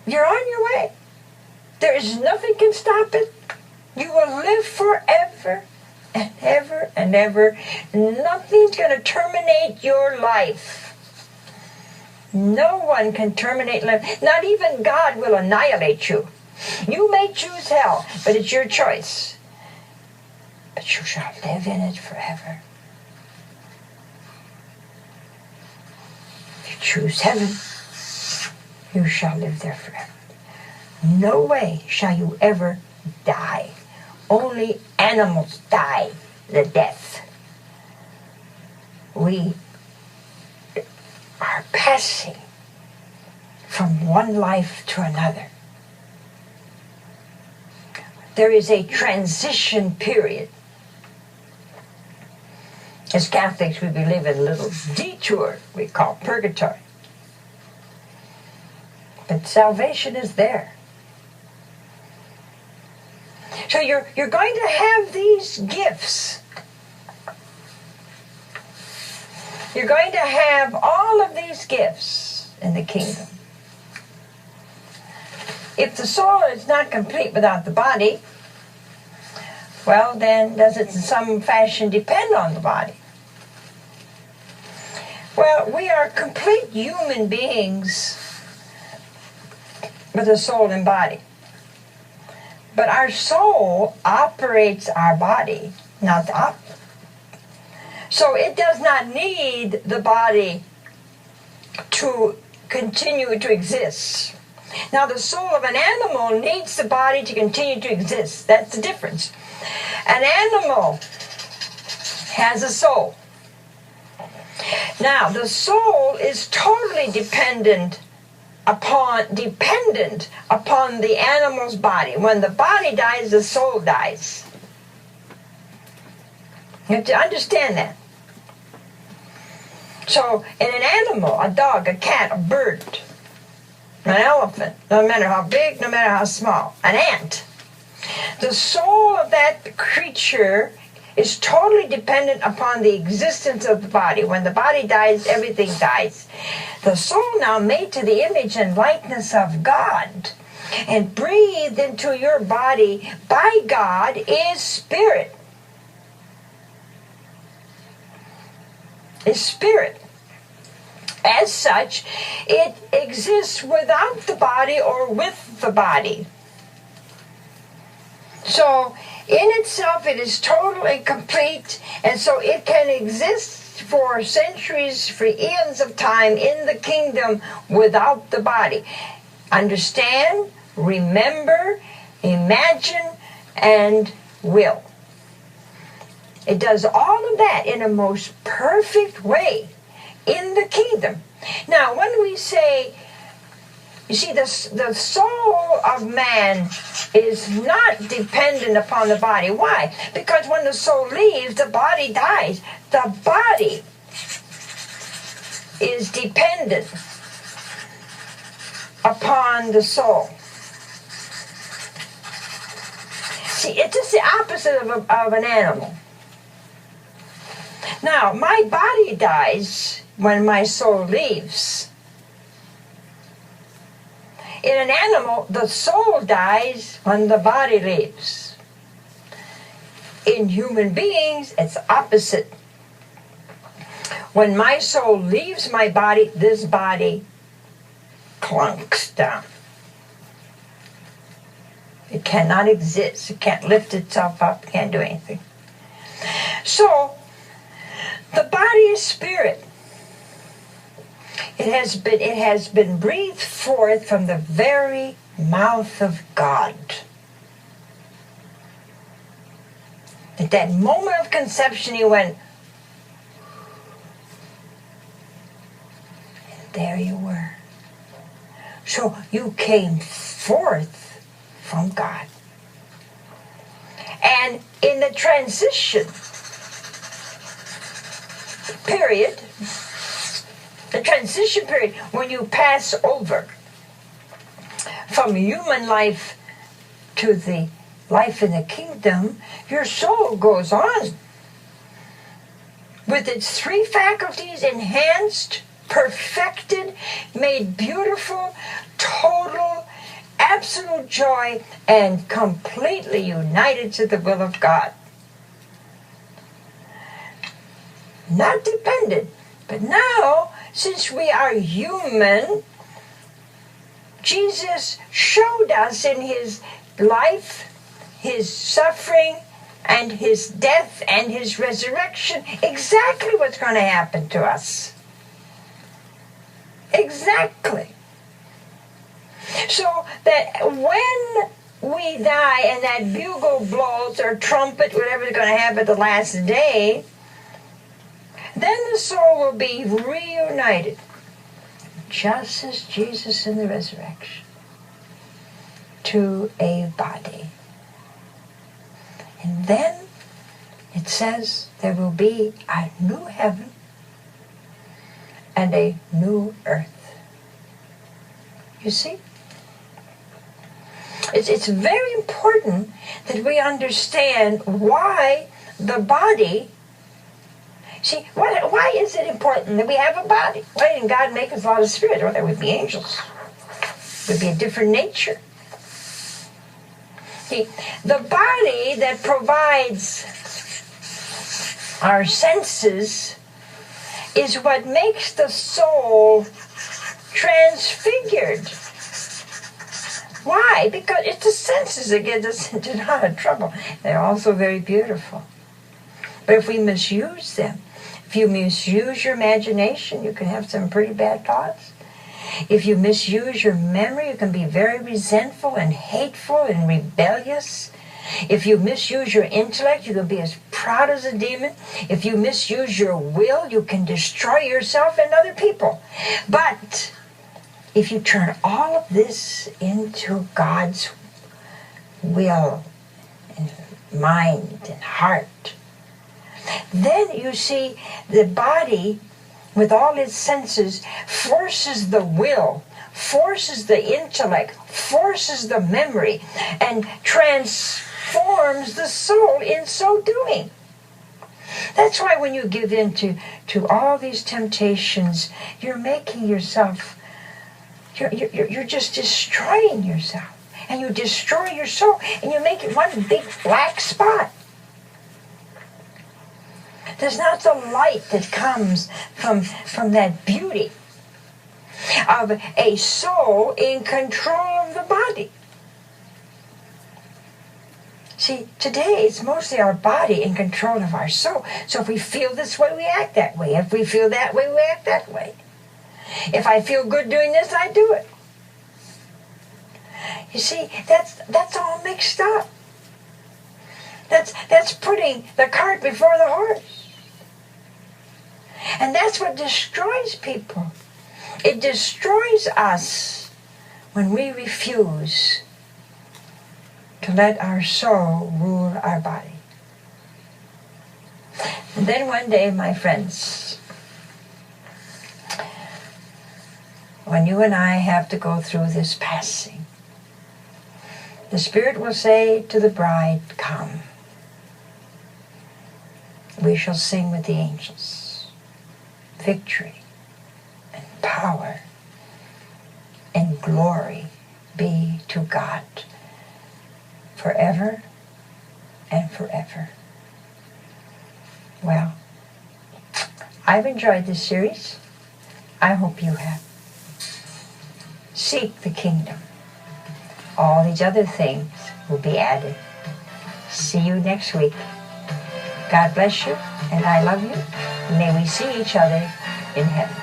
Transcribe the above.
You're on your way. There is nothing can stop it. You will live forever and ever and ever. Nothing's going to terminate your life. No one can terminate life. Not even God will annihilate you. You may choose hell, but it's your choice. But you shall live in it forever. If you choose heaven, you shall live there forever. No way shall you ever die. Only animals die the death. We are passing from one life to another. There is a transition period. As Catholics, we believe in a little detour we call purgatory. But salvation is there. So you're going to have these gifts. You're going to have all of these gifts in the kingdom. If the soul is not complete without the body, well, then does it in some fashion depend on the body? Well, we are complete human beings with a soul and body. But our soul operates our body, not the opposite. So it does not need the body to continue to exist. Now, the soul of an animal needs the body to continue to exist. That's the difference. An animal has a soul. Now, the soul is totally dependent upon the animal's body. When the body dies, the soul dies. You have to understand that. So, in an animal, a dog, a cat, a bird, an elephant, no matter how big, no matter how small, an ant, the soul of that creature is totally dependent upon the existence of the body. When the body dies, everything dies. The soul, now made to the image and likeness of God and breathed into your body by God, is spirit. Is spirit. As such, it exists without the body or with the body. So, in itself, it is totally complete, and so it can exist for centuries, for eons of time in the kingdom without the body. Understand, remember, imagine, and will. It does all of that in a most perfect way in the kingdom. Now, when we say, you see, the soul of man is not dependent upon the body. Why? Because when the soul leaves, the body dies. The body is dependent upon the soul. See, it's just the opposite of an animal. Now, my body dies when my soul leaves. In an animal, the soul dies when the body leaves. In human beings, it's opposite. When my soul leaves my body, this body clunks down. It cannot exist. It can't lift itself up. It can't do anything. So, the body is spirit. It has been breathed forth from the very mouth of God. At that moment of conception, he went, and there you were. So you came forth from God. And in the transition period, when you pass over from human life to the life in the kingdom, your soul goes on with its three faculties enhanced, perfected, made beautiful, total, absolute joy and completely united to the will of God. Not dependent, but now, since we are human, Jesus showed us in his life, his suffering, and his death and his resurrection exactly what's going to happen to us. Exactly. So that when we die and that bugle blows or trumpet, whatever it's going to have at the last day, then the soul will be reunited, just as Jesus in the resurrection, to a body. And then it says there will be a new heaven and a new earth. You see? It's very important that we understand why the body. See, why is it important that we have a body? Why didn't God make us all a spirit? Or there would be angels. It would be a different nature. See, the body that provides our senses is what makes the soul transfigured. Why? Because it's the senses that get us into a lot of trouble. They're also very beautiful. But if we misuse them, if you misuse your imagination, you can have some pretty bad thoughts. If you misuse your memory, you can be very resentful and hateful and rebellious. If you misuse your intellect, you can be as proud as a demon. If you misuse your will, you can destroy yourself and other people. But if you turn all of this into God's will and mind and heart, then you see the body with all its senses forces the will, forces the intellect, forces the memory, and transforms the soul in so doing. That's why when you give in to all these temptations, you're making yourself, you're just destroying yourself. And you destroy your soul, and you make it one big black spot. There's not the light that comes from that beauty of a soul in control of the body. See, today it's mostly our body in control of our soul. So if we feel this way, we act that way. If we feel that way, we act that way. If I feel good doing this, I do it. You see, that's all mixed up. That's putting the cart before the horse. And that's what destroys people. It destroys us when we refuse to let our soul rule our body. And then one day, my friends, when you and I have to go through this passing, the Spirit will say to the bride, "Come." We shall sing with the angels. Victory and power and glory be to God forever and forever. Well, I've enjoyed this series. I hope you have. Seek the kingdom. All these other things will be added. See you next week. God bless you, and I love you. May we see each other in heaven.